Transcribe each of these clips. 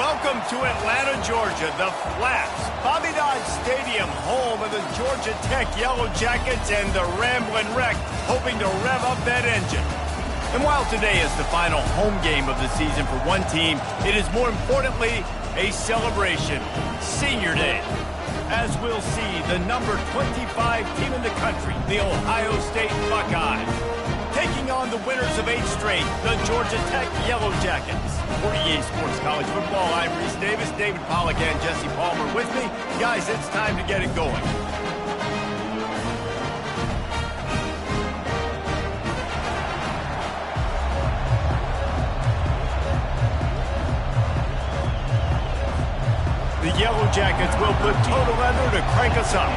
Welcome to Atlanta, Georgia, the Flats. Bobby Dodd Stadium, home of the Georgia Tech Yellow Jackets and the Ramblin' Wreck, hoping to rev up that engine. And while today is the final home game of the season for one team, it is more importantly a celebration, Senior Day. As we'll see, the number 25 team in the country, the Ohio State Buckeyes, taking on the winners of 8 straight, the Georgia Tech Yellow Jackets. For EA Sports College Football, I'm Reese Davis, David Pollack, and Jesse Palmer with me. Guys, it's time to get it going. The Yellow Jackets will put total leather to crank us up.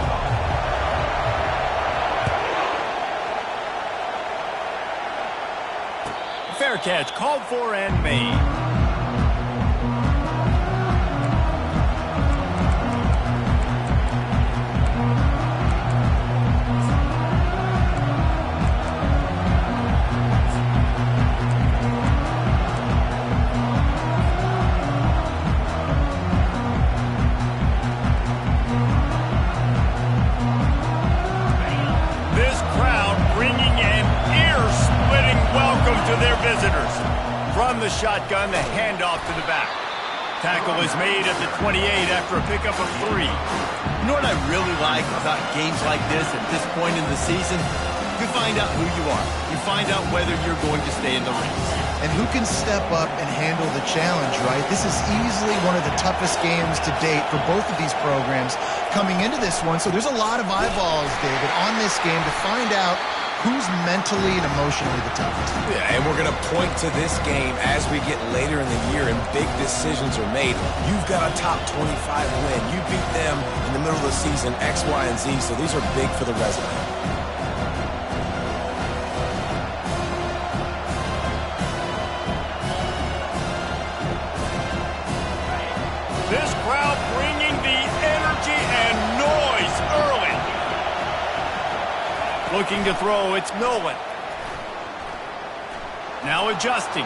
Fair catch called for and made. To their visitors. From the shotgun, the handoff to the back. Tackle is made at the 28 after a pickup of 3. You know what I really like about games like this at this point in the season? You find out who you are. You find out whether you're going to stay in the race. And who can step up and handle the challenge, right? This is easily one of the toughest games to date for both of these programs coming into this one. So there's a lot of eyeballs, David, on this game to find out who's mentally and emotionally the toughest. Yeah, and we're going to point to this game as we get later in the year and big decisions are made. You've got a top 25 win. You beat them in the middle of the season, X, Y, and Z, so these are big for the resume. This crowd bringing the energy and noise early. Looking to throw, it's Nolan. Now adjusting.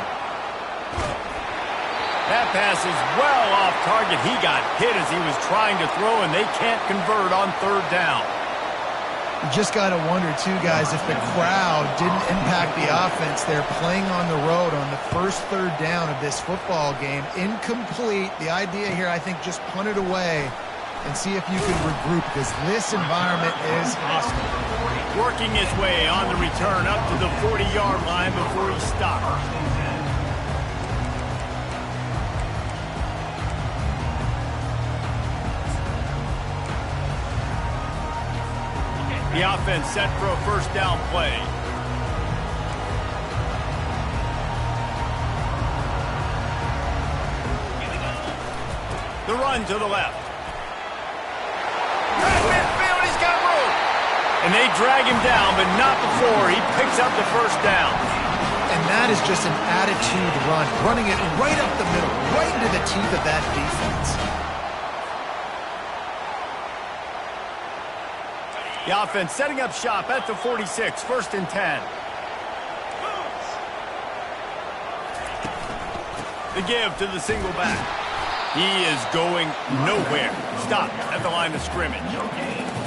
That pass is well off target. He got hit as he was trying to throw, and they can't convert on 3rd down. You just got to wonder, too, guys, if the crowd didn't impact the offense. They're playing on the road on the first 3rd down of this football game. Incomplete. The idea here, I think, just punt it away and see if you can regroup, because this environment is hostile. Working his way on the return up to the 40-yard line before he stopped. The offense set for a first down play. The run to the left. Midfield, he's got room. And they drag him down, but not before he picks up the first down. And that is just an attitude run, running it right up the middle, right into the teeth of that defense. The offense setting up shop at the 46, 1st and 10. The give to the single back. He is going nowhere. Stop at the line of scrimmage.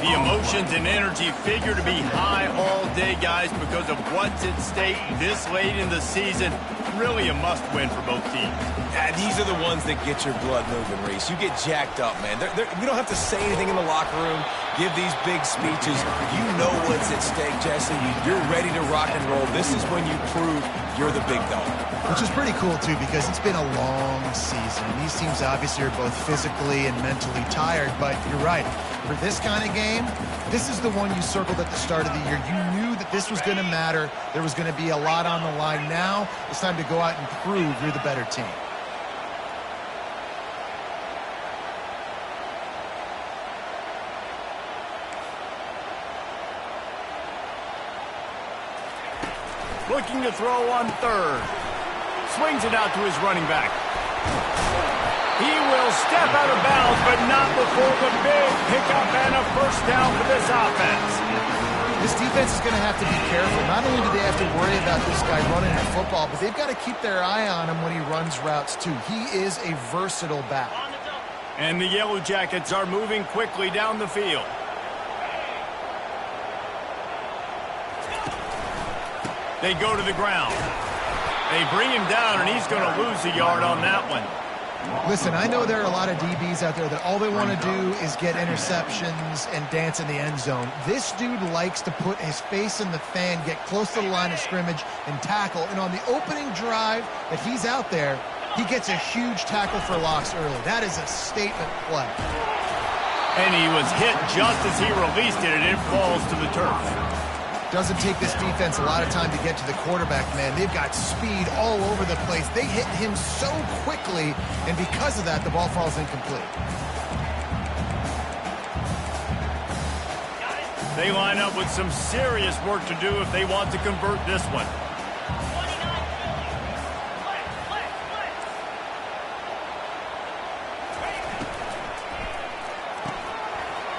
The emotions and energy figure to be high all day, guys, because of what's at stake this late in the season. Really a must-win for both teams. Yeah, these are the ones that get your blood moving, Reese. You get jacked up, man. We don't have to say anything in the locker room, give these big speeches. You know what's at stake, Jesse. You're ready to rock and roll. This is when you prove you're the big dog. Which is pretty cool, too, because it's been a long season. These teams obviously are both physically and mentally tired, but you're right. For this kind of game, this is the one you circled at the start of the year. You knew that this was going to matter. There was going to be a lot on the line. Now it's time to go out and prove you're the better team. Looking to throw on 3rd. Swings it out to his running back. He will step out of bounds, but not before the big pickup and a first down for this offense. This defense is going to have to be careful. Not only do they have to worry about this guy running the football, but they've got to keep their eye on him when he runs routes too. He is a versatile back. And the Yellow Jackets are moving quickly down the field. They go to the ground. They bring him down, and he's going to lose a yard on that one. Listen, I know there are a lot of DBs out there that all they want to do is get interceptions and dance in the end zone. This dude likes to put his face in the fan, get close to the line of scrimmage, and tackle. And on the opening drive that he's out there, he gets a huge tackle for loss early. That is a statement play. And he was hit just as he released it, and it falls to the turf. Doesn't take this defense a lot of time to get to the quarterback, man. They've got speed all over the place. They hit him so quickly, and because of that, the ball falls incomplete. They line up with some serious work to do if they want to convert this one.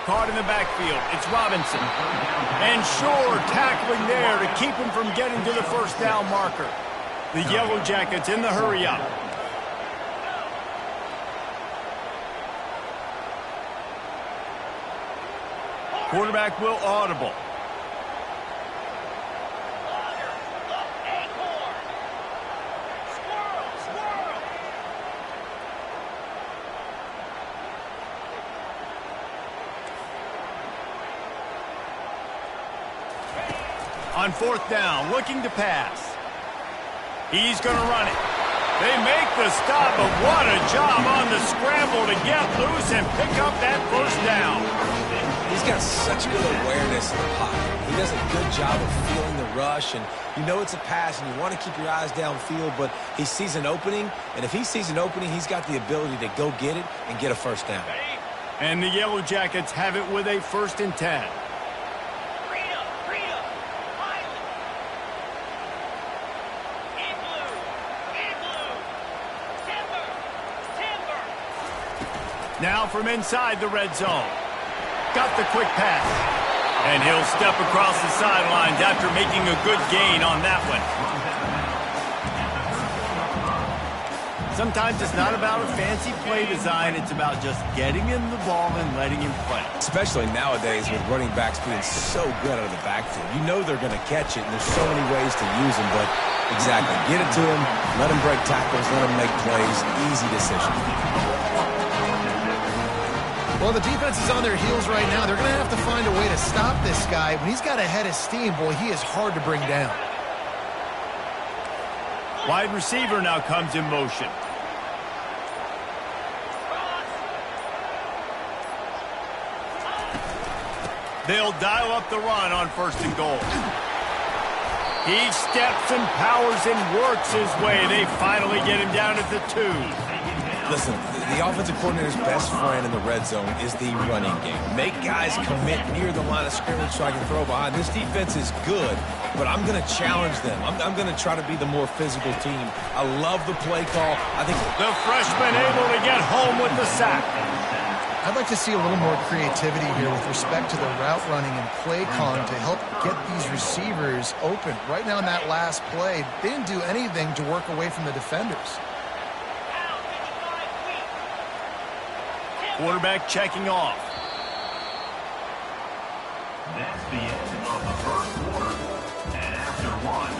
Caught in the backfield. It's Robinson. And Shore tackling there to keep him from getting to the first down marker. The Yellow Jackets in the hurry up. Quarterback will audible. On fourth down, looking to pass. He's going to run it. They make the stop, but what a job on the scramble to get loose and pick up that first down. He's got such good awareness in the pocket. He does a good job of feeling the rush, and you know it's a pass, and you want to keep your eyes downfield, but he sees an opening, and if he sees an opening, he's got the ability to go get it and get a first down. And the Yellow Jackets have it with a 1st and 10. Now from inside the red zone. Got the quick pass. And he'll step across the sidelines after making a good gain on that one. Sometimes it's not about a fancy play design. It's about just getting him the ball and letting him play. Especially nowadays with running backs being so good out of the backfield. You know they're going to catch it, and there's so many ways to use them. But exactly, get it to him, let him break tackles, let him make plays. Easy decision. Well, the defense is on their heels right now. They're going to have to find a way to stop this guy. When he's got a head of steam, boy, he is hard to bring down. Wide receiver now comes in motion. They'll dial up the run on 1st and goal. He steps and powers and works his way. They finally get him down at the 2. Listen, the offensive coordinator's best friend in the red zone is the running game. Make guys commit near the line of scrimmage so I can throw behind. This defense is good, but I'm going to challenge them. I'm going to try to be the more physical team. I love the play call. I think the freshman able to get home with the sack. I'd like to see a little more creativity here with respect to the route running and play calling to help get these receivers open. Right now in that last play, they didn't do anything to work away from the defenders. Quarterback checking off. That's the end of the first quarter. And after one,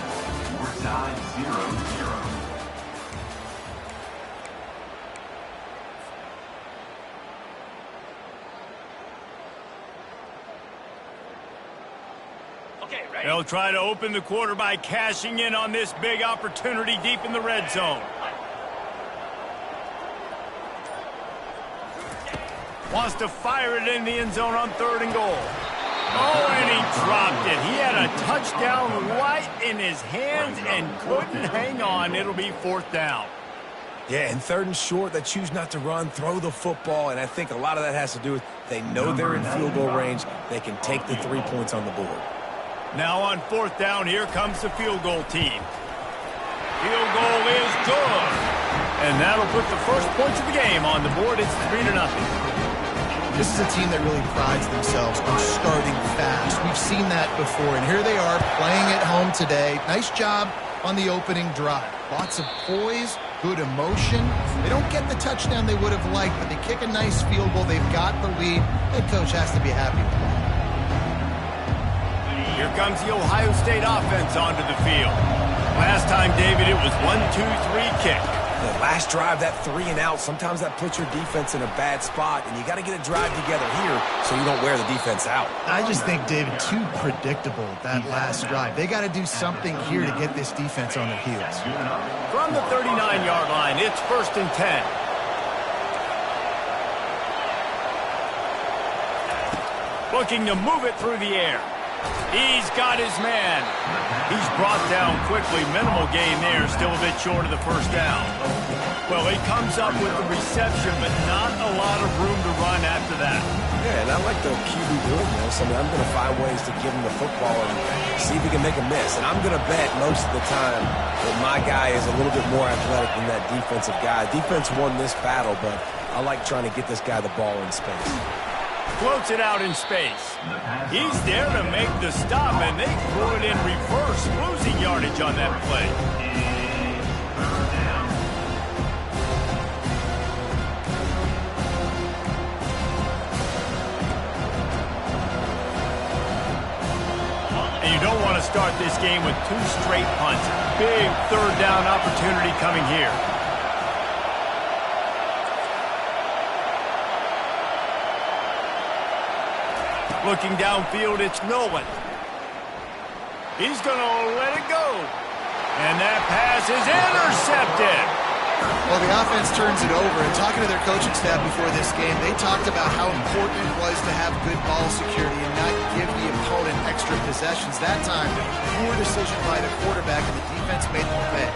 we're tied 0-0. They'll try to open the quarter by cashing in on this big opportunity deep in the red zone. Wants to fire it in the end zone on 3rd and goal. Oh, and he dropped it. He had a touchdown right in his hands and couldn't hang on. It'll be 4th down. Yeah, and 3rd and short, they choose not to run, throw the football, and I think a lot of that has to do with they know they're in field goal range. They can take the 3 points on the board. Now on 4th down, here comes the field goal team. Field goal is good. And that'll put the first points of the game on the board. It's 3-0. This is a team that really prides themselves on starting fast. We've seen that before, and here they are playing at home today. Nice job on the opening drive. Lots of poise, good emotion. They don't get the touchdown they would have liked, but they kick a nice field goal. They've got the lead. Head coach has to be happy with that. Here comes the Ohio State offense onto the field. Last time, David, it was 1-2-3 kick. The last drive, that 3 and out, sometimes that puts your defense in a bad spot, and you got to get a drive together here so you don't wear the defense out. I just think, David, too predictable, that last drive. They got to do something here to get this defense on their heels. From the 39-yard line, it's 1st and 10. Looking to move it through the air. He's got his man. He's brought down quickly. Minimal gain there. Still a bit short of the first down. Well, he comes up with the reception, but not a lot of room to run after that. Yeah, and I like the QB doing this. I mean, I'm going to find ways to give him the football and see if he can make a miss. And I'm going to bet most of the time that my guy is a little bit more athletic than that defensive guy. Defense won this battle, but I like trying to get this guy the ball in space. Floats it out in space. He's there to make the stop, and they threw it in reverse, losing yardage on that play. And you don't want to start this game with 2 straight punts. Big 3rd down opportunity coming here. Looking downfield, it's Nolan. He's going to let it go. And that pass is intercepted. Well, the offense turns it over. And talking to their coaching staff before this game, they talked about how important it was to have good ball security and not give the opponent extra possessions. That time, poor decision by the quarterback, and the defense made them pay.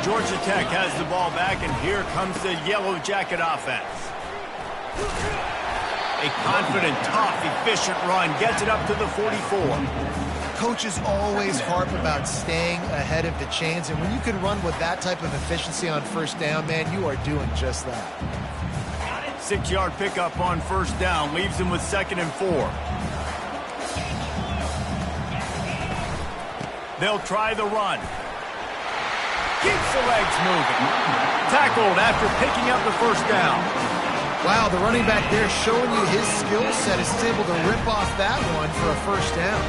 Georgia Tech has the ball back, and here comes the Yellow Jacket offense. A confident, tough, efficient run gets it up to the 44. Coaches always harp about staying ahead of the chains, and when you can run with that type of efficiency on 1st down, man, you are doing just that. 6-yard pickup on 1st down leaves him with 2nd and 4. They'll try the run. Keeps the legs moving. Tackled after picking up the 1st down. Wow, the running back there showing you his skill set as he's able to rip off that one for a 1st down.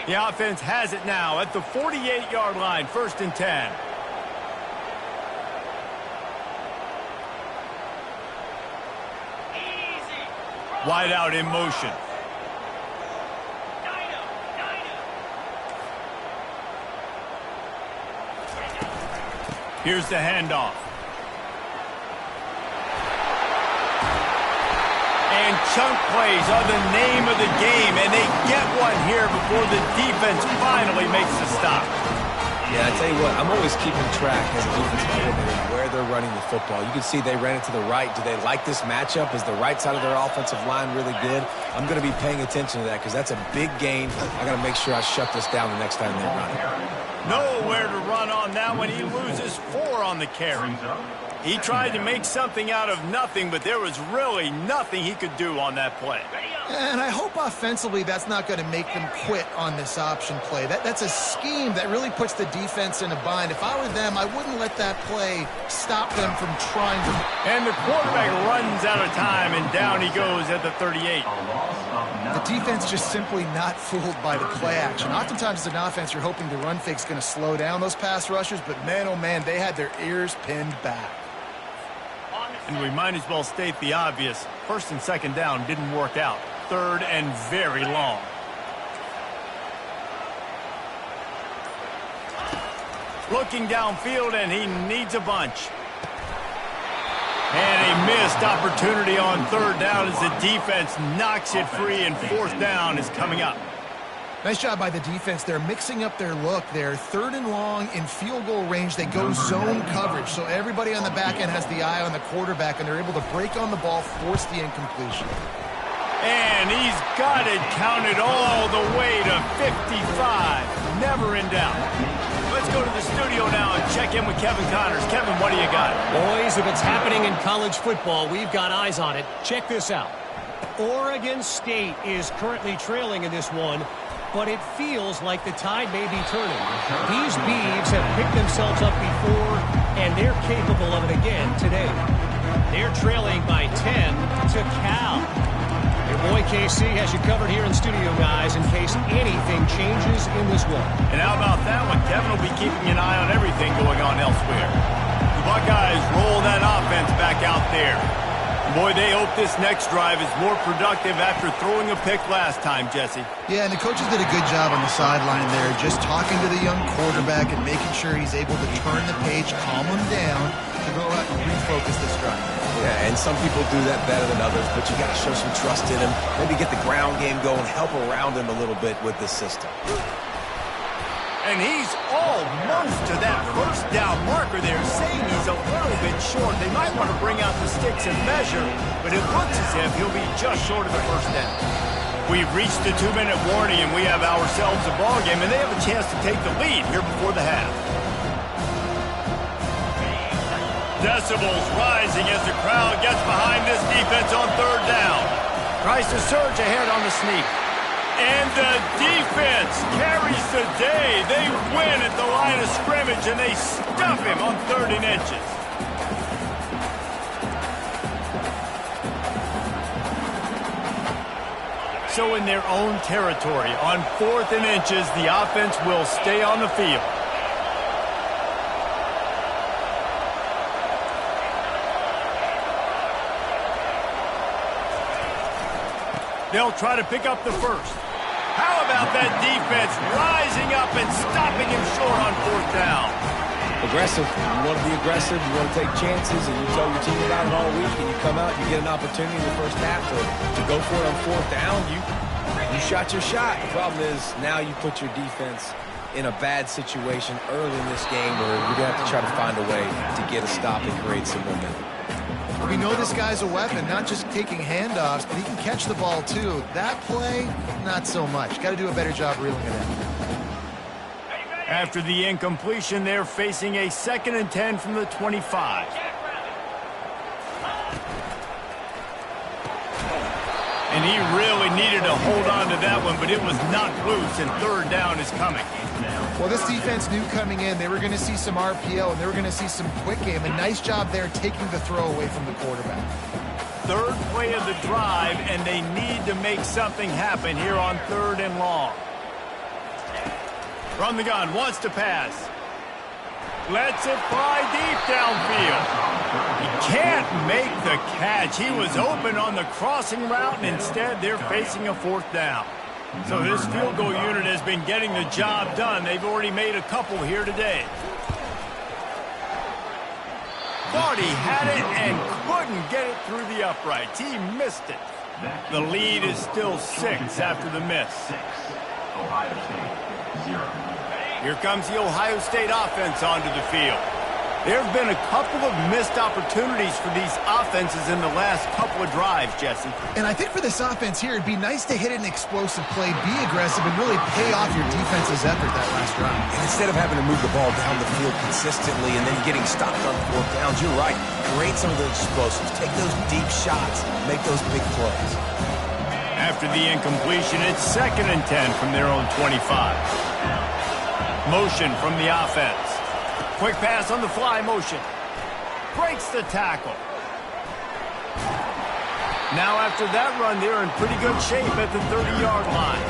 The offense has it now at the 48-yard line, 1st and 10. Wide out in motion. Here's the handoff. And chunk plays are the name of the game, and they get one here before the defense finally makes the stop. Yeah, I tell you what, I'm always keeping track as a defensive coordinator where they're running the football. You can see they ran it to the right. Do they like this matchup? Is the right side of their offensive line really good? I'm going to be paying attention to that because that's a big gain. I got to make sure I shut this down the next time they run it. Nowhere to run on that one. He loses 4 on the carry. He tried to make something out of nothing, but there was really nothing he could do on that play. And I hope offensively that's not going to make them quit on this option play. That's a scheme that really puts the defense in a bind. If I were them, I wouldn't let that play stop them from trying to. And the quarterback runs out of time, and down he goes at the 38. The defense just simply not fooled by the play action. Oftentimes as an offense, you're hoping the run fake's going to slow down those pass rushers, but man, oh man, they had their ears pinned back. And we might as well state the obvious. 1st and 2nd down didn't work out. 3rd and very long. Looking downfield, and he needs a bunch. And a missed opportunity on 3rd down as the defense knocks it free, and 4th down is coming up. Nice job by the defense. They're mixing up their look there. 3rd and long in field goal range. They go zone coverage. So everybody on the back end has the eye on the quarterback, and they're able to break on the ball, force the incompletion. And he's got it counted all the way to 55. Never in doubt. Let's Let's go to the studio now and check in with Kevin Connors. Kevin, what do you got? Boys, if it's happening in college football, we've got eyes on it. Check this out. Oregon State is currently trailing in this one, but it feels like the tide may be turning. These Beavs have picked themselves up before, and they're capable of it again today. They're trailing by 10 to Cal. Your boy KC has you covered here in studio, guys, in case anything changes in this one. And how about that one? Kevin will be keeping an eye on everything going on elsewhere. The Buckeyes roll that offense back out there. Boy, they hope this next drive is more productive after throwing a pick last time, Jesse. Yeah, and the coaches did a good job on the sideline there, just talking to the young quarterback and making sure he's able to turn the page, calm him down, to go out and refocus this drive. Yeah, and some people do that better than others, but you got to show some trust in him. Maybe get the ground game going, help around him a little bit with the system. And he's almost to that first down marker there, saying he's a little bit short. They might want to bring out the sticks and measure, but it looks as if he'll be just short of the first down. We've reached the 2-minute warning, and we have ourselves a ball game, and they have a chance to take the lead here before the half. Decibels rising as the crowd gets behind this defense on third down. Tries to surge ahead on the sneak. And the defense carries the day. They win at the line of scrimmage, and they stuff him on 3rd and inches. So in their own territory, on 4th and inches, the offense will stay on the field. They'll try to pick up the first. How about that defense rising up and stopping him short on 4th down? Aggressive. You want to be aggressive. You want to take chances, and you tell your team about it all week, and you come out, you get an opportunity in the first half to go for it on 4th down. You shot your shot. The problem is now you put your defense in a bad situation early in this game where you're going to have to try to find a way to get a stop and create some momentum. We know this guy's a weapon, not just taking handoffs, but he can catch the ball too. That play, not so much. Got to do a better job reeling it in. After the incompletion, they're facing a 2nd and 10 from the 25. And he really needed to hold on to that one, but it was knocked loose, and 3rd down is coming. Well, this defense knew coming in they were going to see some RPO and they were going to see some quick game. A nice job there taking the throw away from the quarterback. 3rd play of the drive, and they need to make something happen here on 3rd and long. From the gun, wants to pass. Lets it fly deep downfield. He can't make the catch. He was open on the crossing route, and instead they're facing a 4th down. So this field goal unit has been getting the job done. They've already made a couple here today. Thought he had it and couldn't get it through the uprights. He missed it. The lead is still 6 after the miss. Ohio State, 0. Here comes the Ohio State offense onto the field. There have been a couple of missed opportunities for these offenses in the last couple of drives, Jesse. And I think for this offense here, it'd be nice to hit an explosive play, be aggressive, and really pay off your defense's effort that last drive. And instead of having to move the ball down the field consistently and then getting stopped on 4th downs, you're right. Create some of those explosives. Take those deep shots. Make those big plays. After the incompletion, it's 2nd and 10 from their own 25. Motion from the offense. Quick pass on the fly motion. Breaks the tackle. Now after that run, they're in pretty good shape at the 30-yard line.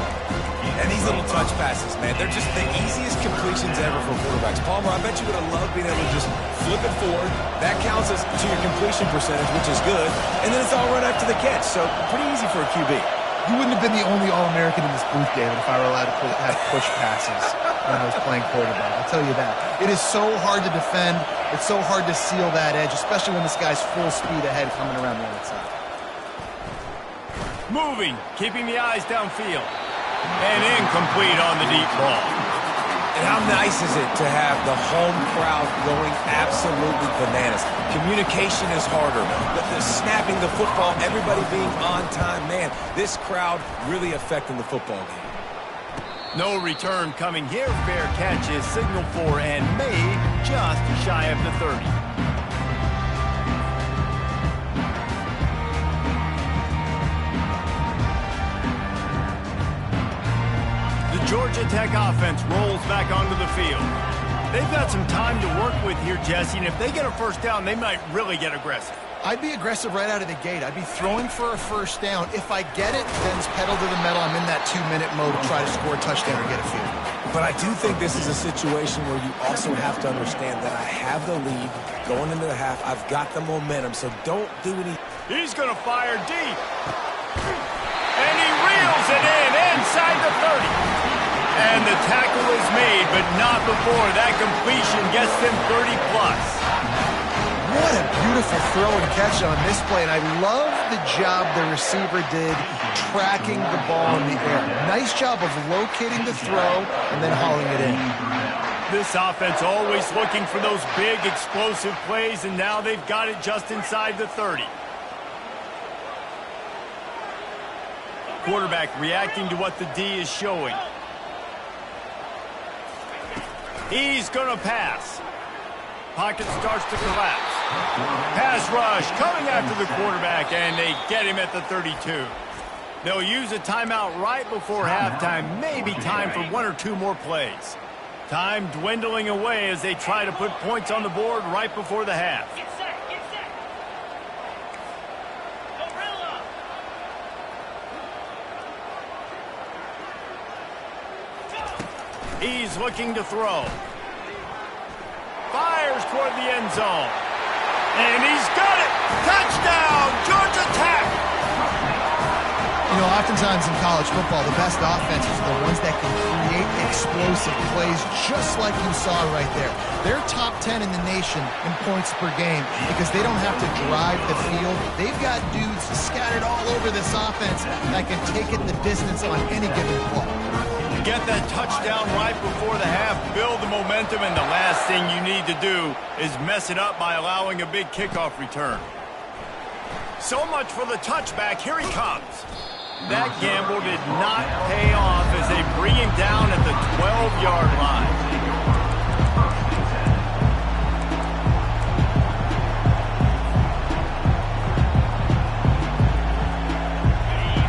And these little touch passes, man, they're just the easiest completions ever for quarterbacks. Palmer, I bet you would have loved being able to just flip it forward. That counts as to your completion percentage, which is good. And then it's all run after the catch, so pretty easy for a QB. You wouldn't have been the only All-American in this booth, David, if I were allowed to have push passes when I was playing quarterback. I'll tell you that. It is so hard to defend. It's so hard to seal that edge, especially when this guy's full speed ahead coming around the outside. Moving, keeping the eyes downfield. And incomplete on the deep ball. And how nice is it to have the home crowd going absolutely bananas? Communication is harder. The snapping the football, everybody being on time. Man, this crowd really affecting the football game. No return coming here. Fair catch is signaled for and made just shy of the 30. The Georgia Tech offense rolls back onto the field. They've got some time to work with here, Jesse, and if they get a first down, they might really get aggressive. I'd be aggressive right out of the gate. I'd be throwing for a first down. If I get it, then it's pedal to the metal. I'm in that 2-minute mode to try to score a touchdown or get a field. But I do think this is a situation where you also have to understand that I have the lead going into the half. I've got the momentum, so don't do any. He's going to fire deep. And he reels it in inside the 30. And the tackle is made, but not before that completion gets them 30+. What a beautiful throw and catch on this play, and I love the job the receiver did tracking the ball in the air. Nice job of locating the throw and then hauling it in. This offense always looking for those big, explosive plays, and now they've got it just inside the 30. Quarterback reacting to what the D is showing. He's going to pass. Pocket starts to collapse. Pass rush coming after the quarterback, and they get him at the 32. They'll use a timeout right before halftime, maybe time for one or two more plays. Time dwindling away as they try to put points on the board right before the half. Get set, get set. Gorilla. He's looking to throw. Fires toward the end zone. And he's got it! Touchdown, Georgia Tech! You know, oftentimes in college football, the best offenses are the ones that can create explosive plays just like you saw right there. They're top 10 in the nation in points per game because they don't have to drive the field. They've got dudes scattered all over this offense that can take it the distance on any given play. Get that touchdown right before the half, build the momentum, and the last thing you need to do is mess it up by allowing a big kickoff return. So much for the touchback. Here he comes. That gamble did not pay off as they bring him down at the 12-yard line.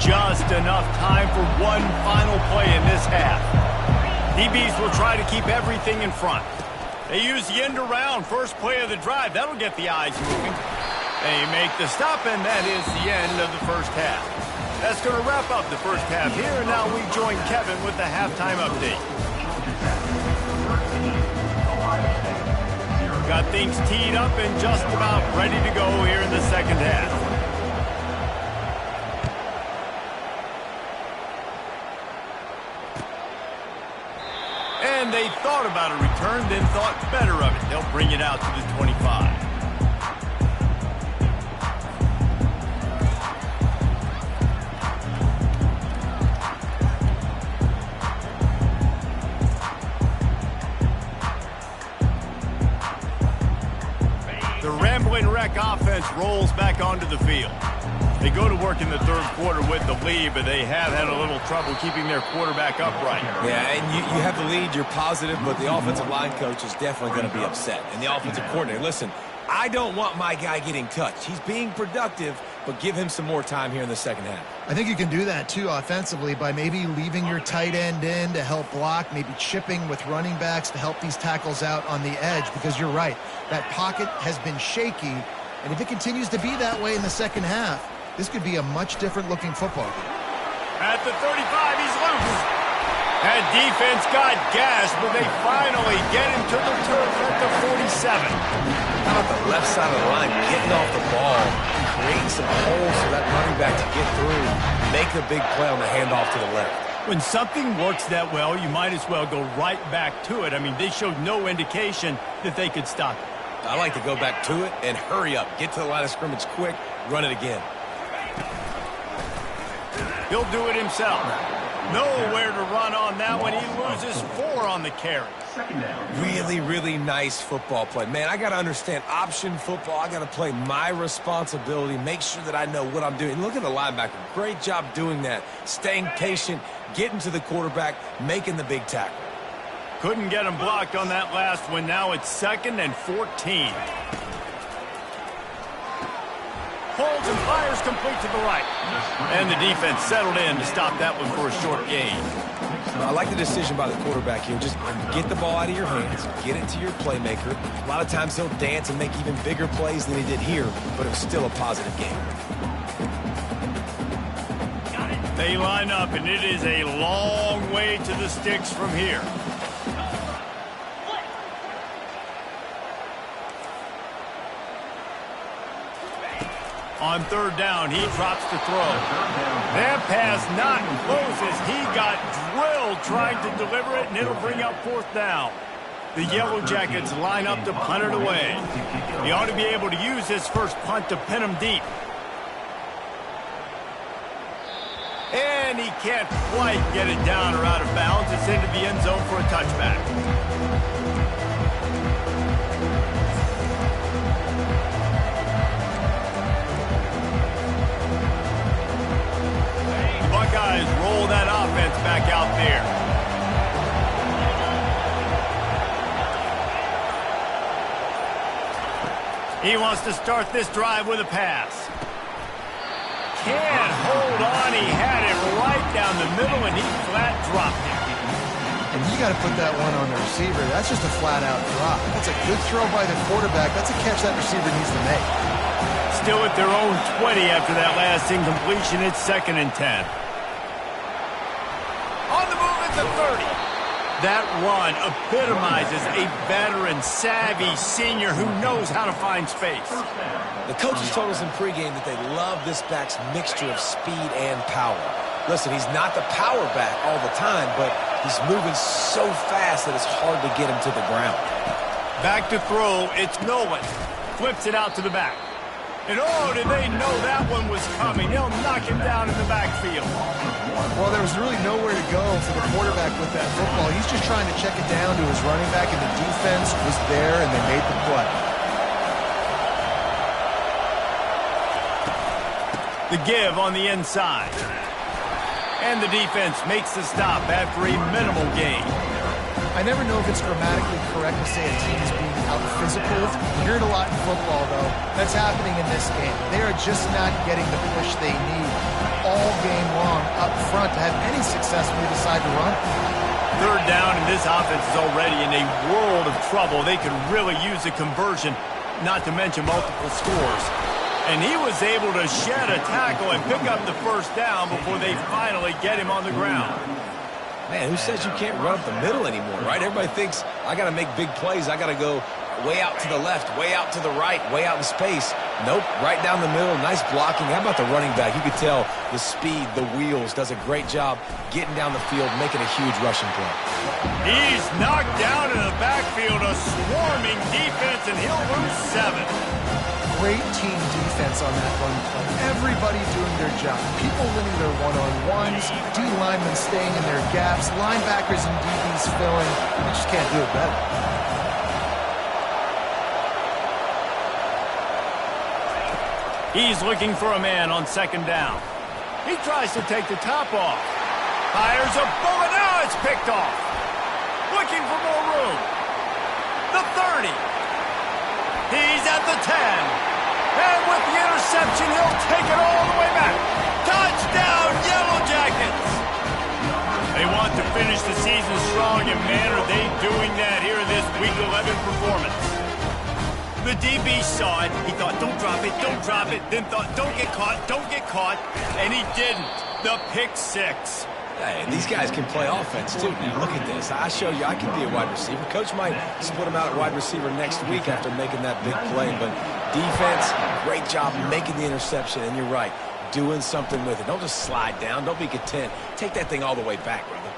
Just enough time for one final play in this half. DBs will try to keep everything in front. They use the end around, first play of the drive. That'll get the eyes moving. They make the stop, and that is the end of the first half. That's going to wrap up the first half here, and now we join Kevin with the halftime update. Got things teed up and just about ready to go here in the second half. And they thought about a return, then thought better of it. They'll bring it out to the 25. The Ramblin' Wreck offense rolls back onto the field. They go to work in the third quarter with the lead, but they have had a little trouble keeping their quarterback upright. Yeah, and you have the lead, you're positive, but the offensive line coach is definitely going to be upset. And the offensive coordinator, listen, I don't want my guy getting touched. He's being productive, but give him some more time here in the second half. I think you can do that, too, offensively, by maybe leaving your tight end in to help block, maybe chipping with running backs to help these tackles out on the edge, because you're right, that pocket has been shaky, and if it continues to be that way in the second half, this could be a much different-looking football game. At the 35, he's loose. That defense got gashed, but they finally get him to the turf at the 47. How about the left side of the line getting off the ball, creating some holes for that running back to get through, make the big play on the handoff to the left. When something works that well, you might as well go right back to it. I mean, they showed no indication that they could stop it. I like to go back to it and hurry up. Get to the line of scrimmage quick, run it again. He'll do it himself. Nowhere to run on that one. He loses 4 on the carry. Second down. Really, really nice football play. Man, I got to understand option football. I got to play my responsibility, make sure that I know what I'm doing. Look at the linebacker. Great job doing that. Staying patient, getting to the quarterback, making the big tackle. Couldn't get him blocked on that last one. Now it's 2nd and 14. Holds and fires complete to the right. And the defense settled in to stop that one for a short gain. I like the decision by the quarterback here. Just get the ball out of your hands, get it to your playmaker. A lot of times he'll dance and make even bigger plays than he did here, but it was still a positive game. They line up, and it is a long way to the sticks from here. On 3rd down, he drops to throw. That pass not close as he got drilled trying to deliver it, and it'll bring up 4th down. The Yellow Jackets line up to punt it away. He ought to be able to use his first punt to pin him deep. And he can't quite get it down or out of bounds. It's into the end zone for a touchback. Buckeyes roll that offense back out there. He wants to start this drive with a pass. Can't hold on. He had it right down the middle, and he flat dropped it. And you got to put that one on the receiver. That's just a flat-out drop. That's a good throw by the quarterback. That's a catch that receiver needs to make. Still at their own 20 after that last incompletion. It's 2nd and 10. On the move at the 30. That run epitomizes a veteran, savvy senior who knows how to find space. The coaches told us in pregame that they love this back's mixture of speed and power. Listen, he's not the power back all the time, but he's moving so fast that it's hard to get him to the ground. Back to throw, it's Nolan. Flips it out to the back. And oh, did they know that one was coming. They'll knock him down in the backfield. Well, there was really nowhere to go for the quarterback with that football. He's just trying to check it down to his running back, and the defense was there, and they made the play. The give on the inside. And the defense makes the stop after a minimal gain. I never know if it's grammatically correct to say a team is being out-physical. You hear it a lot in football, though. That's happening in this game. They are just not getting the push they need all game long up front to have any success when they decide to run. 3rd down, and this offense is already in a world of trouble. They could really use a conversion, not to mention multiple scores. And he was able to shed a tackle and pick up the 1st down before they finally get him on the ground. Man, who says you can't run up the middle anymore, right? Everybody thinks, I got to make big plays. I got to go way out to the left, way out to the right, way out in space. Nope, right down the middle, nice blocking. How about the running back? You could tell the speed, the wheels, does a great job getting down the field, making a huge rushing play. He's knocked down in the backfield, a swarming defense, and he'll lose 7. Great team defense on that run play. Everybody doing their job. People winning their one-on-ones, D linemen staying in their gaps, linebackers and DBs filling. You just can't do it better. He's looking for a man on 2nd down. He tries to take the top off. Fires a bullet. Now it's picked off. Looking for more room. The 30. He's at the 10. And with the interception, he'll take it all the way back. Touchdown, Yellow Jackets! They want to finish the season strong, and man, are they doing that here in this Week 11 performance. The DB saw it. He thought, don't drop it, don't drop it. Then thought, don't get caught. And he didn't. The pick 6. Hey, these guys can play offense, too. Now, look at this. I show you I can be a wide receiver. Coach might split him out at wide receiver next week after making that big play. But defense, great job making the interception. And you're right, doing something with it. Don't just slide down. Don't be content. Take that thing all the way back, brother.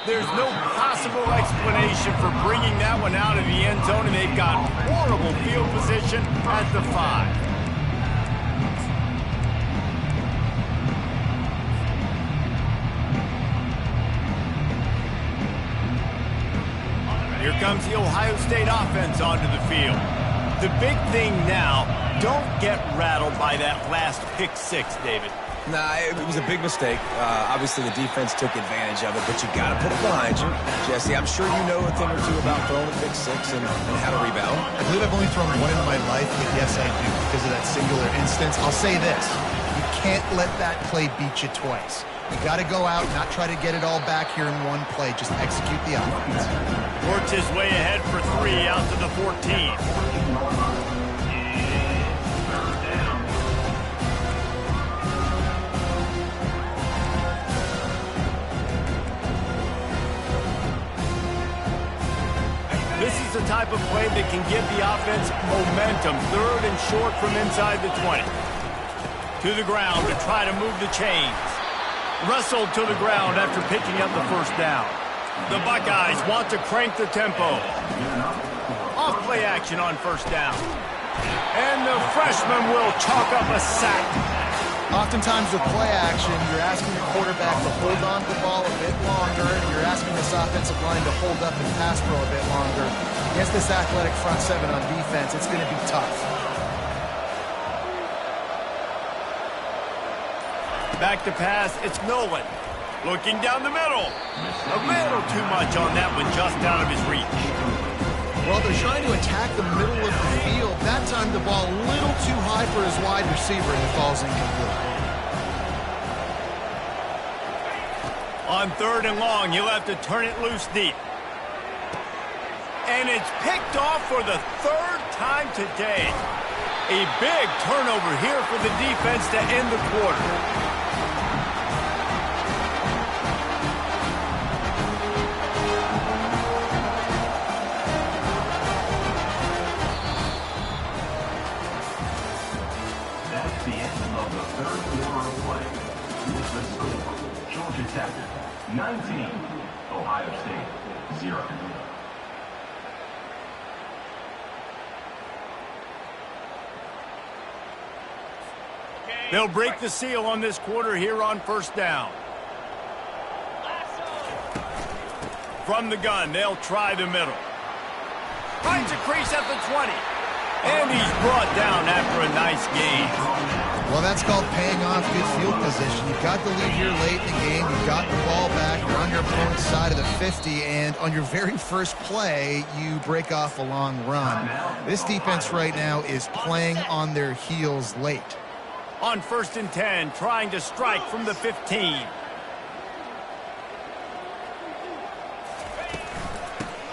There's no possible explanation for bringing that one out of the end zone, and they've got horrible field position at the 5. brings the Ohio State offense onto the field. The big thing now, don't get rattled by that last pick six, David. Nah, it was a big mistake. Obviously, the defense took advantage of it, but you got to put it behind you. Jesse, I'm sure you know a thing or two about throwing a pick six and how to rebound. I believe I've only thrown one in my life, but yes, I do, because of that singular instance. I'll say this. You can't let that play beat you twice. You got to go out and not try to get it all back here in one play. Just execute the offense. Works his way ahead for three out to the 14. This is the type of play that can give the offense momentum. Third and short from inside the 20. To the ground to try to move the chains. Wrestled to the ground after picking up the first down. The Buckeyes want to crank the tempo. Off play action on first down. And the freshman will chalk up a sack. Oftentimes with play action, you're asking the quarterback to hold on to the ball a bit longer, and you're asking this offensive line to hold up and pass pro a bit longer. Against this athletic front seven on defense, it's going to be tough. Back to pass, it's Nolan. Looking down the middle. A little too much on that one, just out of his reach. Well, they're trying to attack the middle of the field. That time the ball a little too high for his wide receiver, and it falls incomplete. On third and long, you'll have to turn it loose deep. And it's picked off for the third time today. A big turnover here for the defense to end the quarter. That's the end of the third quarter of play. With the score, Georgia Tech 19, Ohio State 0. They'll break the seal on this quarter here on first down. From the gun, they'll try the middle. Finds a crease at the 20. And he's brought down after a nice gain. Well, that's called paying off good field position. You've got the lead here late in the game. You've got the ball back. You're on your opponent's side of the 50. And on your very first play, you break off a long run. This defense right now is playing on their heels late. On first and 10, trying to strike from the 15.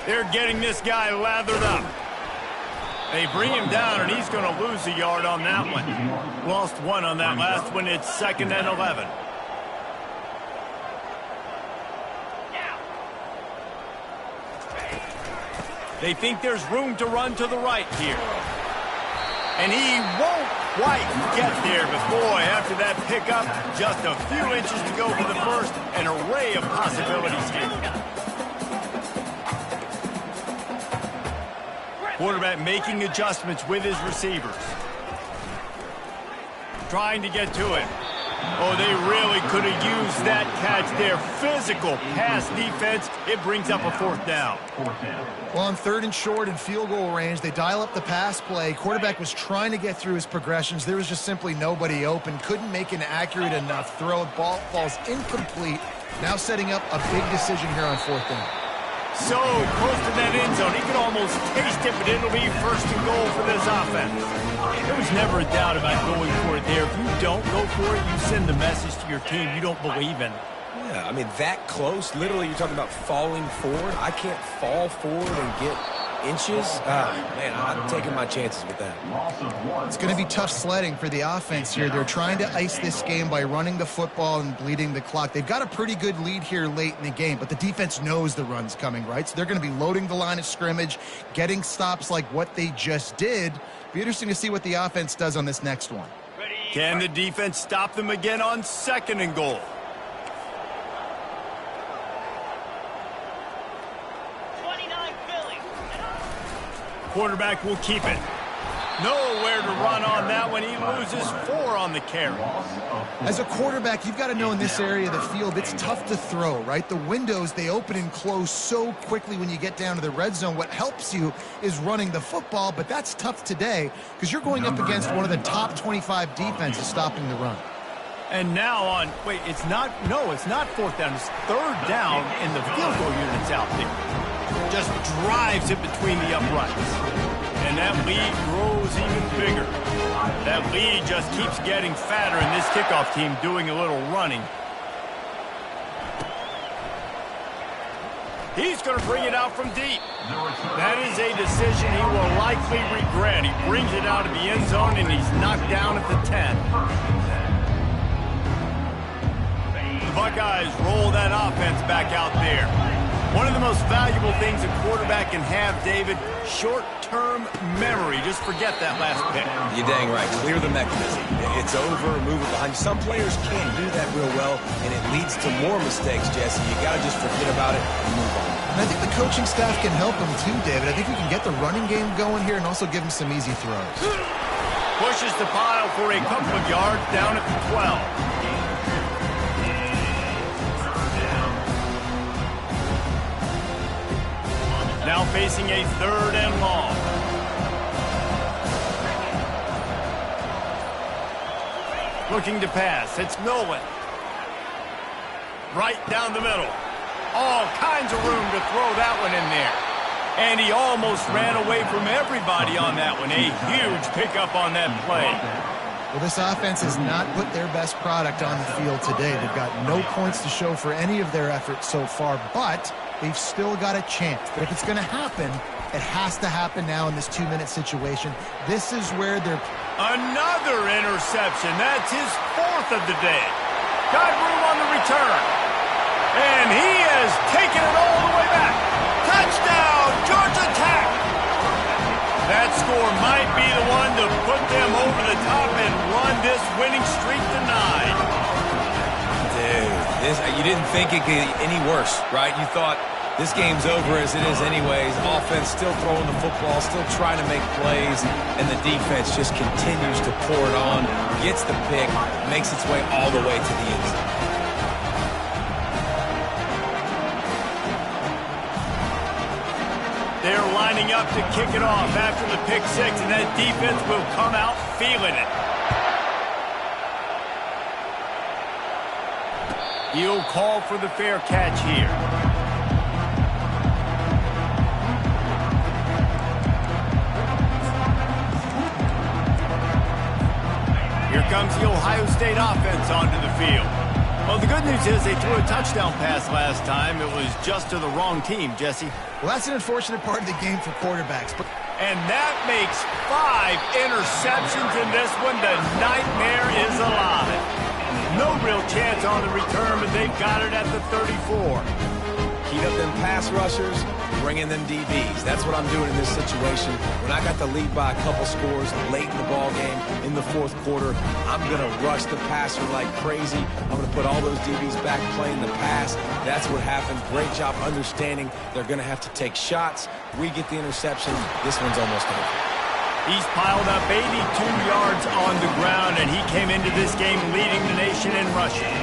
They're getting this guy lathered up. They bring him down, and he's going to lose a yard on that one. Lost one on that last one. It's 2nd and 11. They think there's room to run to the right here. And he won't quite get there, but boy, after that pickup, just a few inches to go for the first, an array of possibilities here. Quarterback making adjustments with his receivers. Trying to get to it. Oh, they really could have used that catch there. Physical pass defense. It brings up a fourth down. Well, on third and short and field goal range, they dial up the pass play. Quarterback was trying to get through his progressions. There was just simply nobody open. Couldn't make an accurate enough throw. Ball falls incomplete. Now setting up a big decision here on fourth down. So close to that end zone. He can almost taste it, but it'll be first and goal for this offense. There was never a doubt about going for it there. If you don't go for it, you send the message to your team you don't believe in. Yeah, I mean, that close, literally you're talking about falling forward. I can't fall forward and get inches. Man, I'm taking my chances with that. It's going to be tough sledding for the offense here. They're trying to ice this game by running the football and bleeding the clock. They've got a pretty good lead here late in the game, but the defense knows the run's coming, right? So they're going to be loading the line of scrimmage, getting stops like what they just did. Be interesting to see what the offense does on this next one. Can the defense stop them again on 2nd and goal? Quarterback will keep it. Nowhere to run on that one. He loses 4 on the carry. As a quarterback, you've got to know in this area of the field, it's tough to throw, right? The windows, they open and close so quickly when you get down to the red zone. What helps you is running the football, but that's tough today because you're going up against one of the top 25 defenses stopping the run. And now on, wait, it's not 4th down. It's 3rd down, and the field goal unit's out there. Just drives it between the uprights. And that lead grows even bigger. That lead just keeps getting fatter, and this kickoff team doing a little running. He's going to bring it out from deep. That is a decision he will likely regret. He brings it out of the end zone, and he's knocked down at the 10. The Buckeyes roll that offense back out there. One of the most valuable things a quarterback can have, David, short-term memory. Just forget that last pick. You're dang right. Clear the mechanism. It's over, move it behind. Some players can't do that real well, and it leads to more mistakes, Jesse. You got to just forget about it and move on. And I think the coaching staff can help him too, David. I think we can get the running game going here and also give him some easy throws. Pushes the pile for a couple of yards down at the 12. Now facing a 3rd and long. Looking to pass. It's Nolan. Right down the middle. All kinds of room to throw that one in there. And he almost ran away from everybody on that one. A huge pickup on that play. Well, this offense has not put their best product on the field today. They've got no points to show for any of their efforts so far, but they've still got a chance. But if it's going to happen, it has to happen now in this 2-minute situation. This is where they're... Another interception. That's his 4th of the day. Got room on the return. And he has taken it all the way back. Touchdown, Georgia Tech. That score might be the one to put them over the top and run this winning streak to 9. Dude, you didn't think it could get any worse, right? You thought this game's over as it is anyways. Offense still throwing the football, still trying to make plays, and the defense just continues to pour it on, gets the pick, makes its way all the way to the end zone. They're lining up to kick it off after the pick 6, and that defense will come out feeling it. He'll call for the fair catch here. Here comes the Ohio State offense onto the field. Well, the good news is they threw a touchdown pass last time. It was just to the wrong team, Jesse. Well, that's an unfortunate part of the game for quarterbacks. And that makes 5 interceptions in this one. The nightmare is alive. No real chance on the return, but they got it at the 34. Heat up them pass rushers, bring in them DBs. That's what I'm doing in this situation. When I got the lead by a couple scores late in the ball game, in the 4th quarter, I'm going to rush the passer like crazy. I'm going to put all those DBs back playing the pass. That's what happened. Great job understanding they're going to have to take shots. We get the interception. This one's almost over. He's piled up 82 yards on the ground, and he came into this game leading the nation in rushing.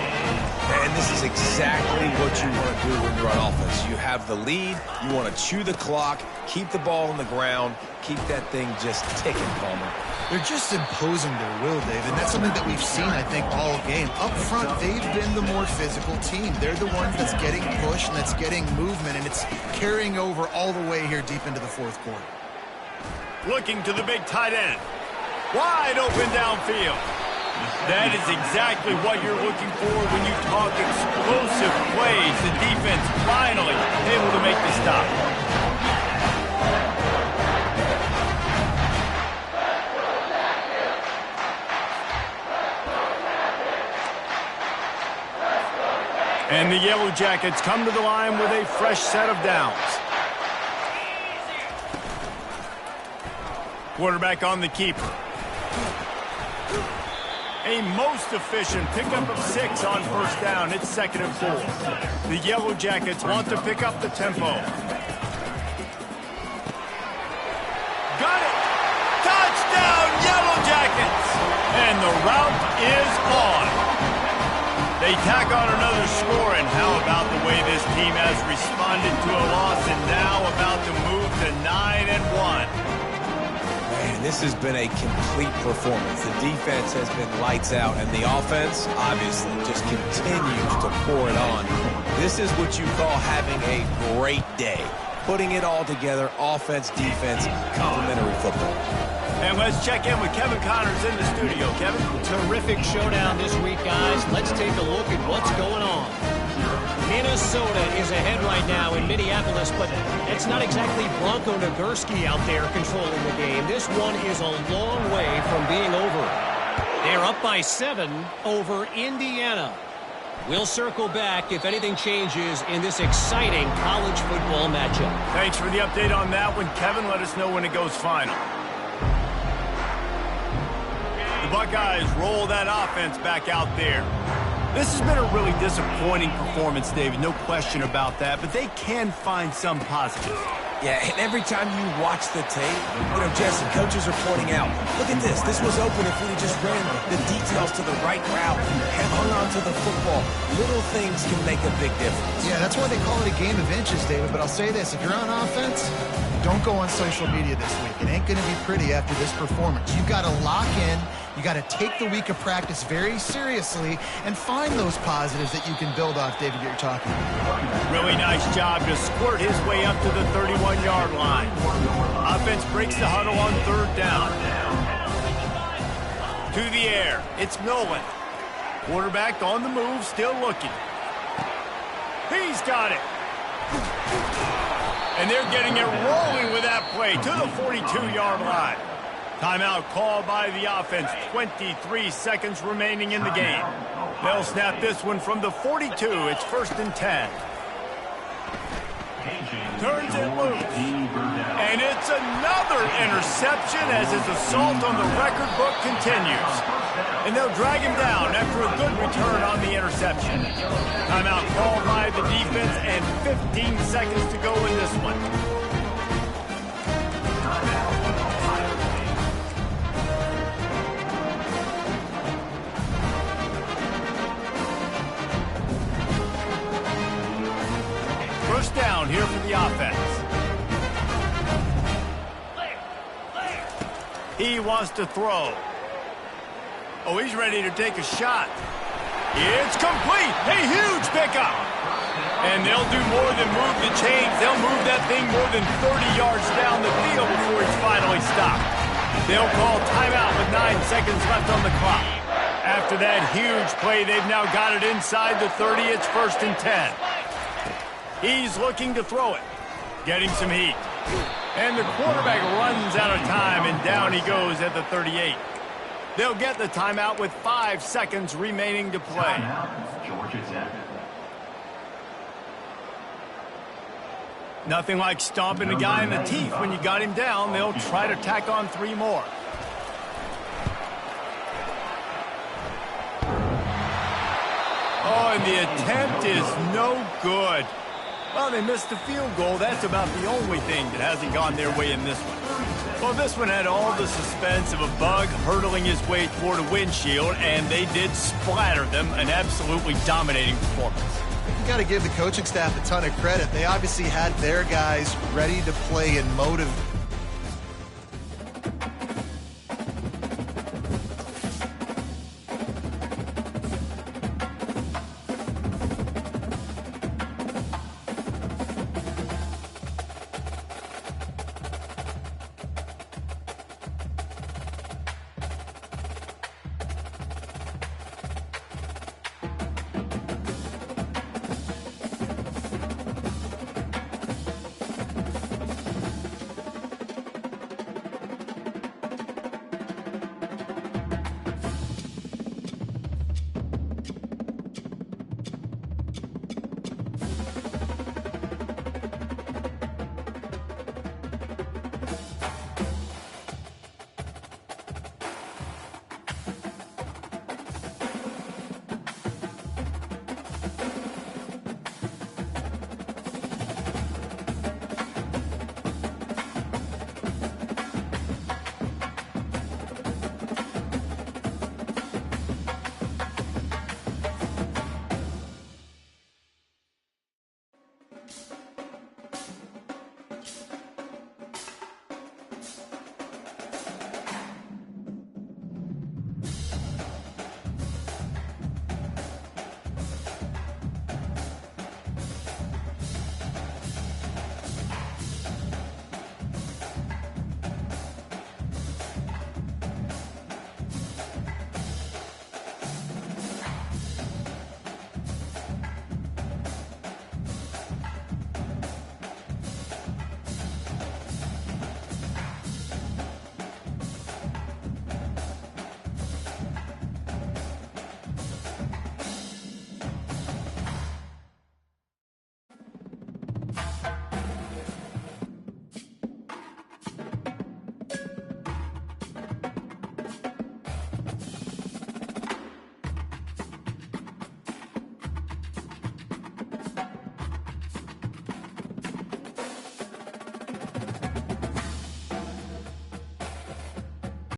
And this is exactly what you want to do when you're on offense. You have the lead, you want to chew the clock, keep the ball on the ground, keep that thing just ticking, Palmer. They're just imposing their will, David. That's something that we've seen, I think, all game. Up front, they've been the more physical team. They're the ones that's getting pushed and that's getting movement, and it's carrying over all the way here deep into the 4th quarter. Looking to the big tight end. Wide open downfield. That is exactly what you're looking for when you talk explosive plays. The defense finally able to make the stop. And the Yellow Jackets come to the line with a fresh set of downs. Quarterback on the keeper. A most efficient pickup of 6 on 1st down. It's 2nd and 4. The Yellow Jackets want to pick up the tempo. Got it! Touchdown! They tack on another score, and how about the way this team has responded to a loss and now about to move to 9-1. Man, this has been a complete performance. The defense has been lights out, and the offense, obviously, just continues to pour it on. This is what you call having a great day. Putting it all together, offense, defense, complementary football. And let's check in with Kevin Connors in the studio. Kevin? Terrific showdown this week, guys. Let's take a look at what's going on. Minnesota is ahead right now in Minneapolis, but it's not exactly Bronco Nagurski out there controlling the game. This one is a long way from being over. They're up by 7 over Indiana. We'll circle back if anything changes in this exciting college football matchup. Thanks for the update on that one, Kevin. Let us know when it goes final. The Buckeyes roll that offense back out there. This has been a really disappointing performance, David. No question about that, but they can find some positives. Yeah, and every time you watch the tape, Jesse, coaches are pointing out, look at this. This was open if we just ran the details to the right route and hung on to the football. Little things can make a big difference. Yeah, that's why they call it a game of inches, David. But I'll say this, if you're on offense, don't go on social media this week. It ain't going to be pretty after this performance. You've got to lock in. You got to take the week of practice very seriously and find those positives that you can build off, David, that you're talking about. Really nice job to squirt his way up to the 31-yard line. Offense breaks the huddle on 3rd down. To the air. It's Nolan. Quarterback on the move, still looking. He's got it. And they're getting it rolling with that play to the 42-yard line. Timeout called by the offense. 23 seconds remaining in the game. They'll snap this one from the 42. It's 1st and 10. Turns it loose. And it's another interception as his assault on the record book continues. And they'll drag him down after a good return on the interception. Timeout called by the defense and 15 seconds to go in this one. First down here for the offense. He wants to throw. Oh, he's ready to take a shot. It's complete. A huge pickup. And they'll do more than move the chains. They'll move that thing more than 30 yards down the field before it's finally stopped. They'll call timeout with 9 seconds left on the clock. After that huge play, they've now got it inside the 30. It's 1st and 10. He's looking to throw it. Getting some heat. And the quarterback runs out of time, and down he goes at the 38. They'll get the timeout with 5 seconds remaining to play. Georgia Tech. Nothing like stomping a guy in the teeth when you got him down. They'll try to tack on 3 more. Oh, and the attempt is no good. Well, they missed the field goal. That's about the only thing that hasn't gone their way in this one. Well, this one had all the suspense of a bug hurtling his way toward a windshield, and they did splatter them. An absolutely dominating performance. You got to give the coaching staff a ton of credit. They obviously had their guys ready to play and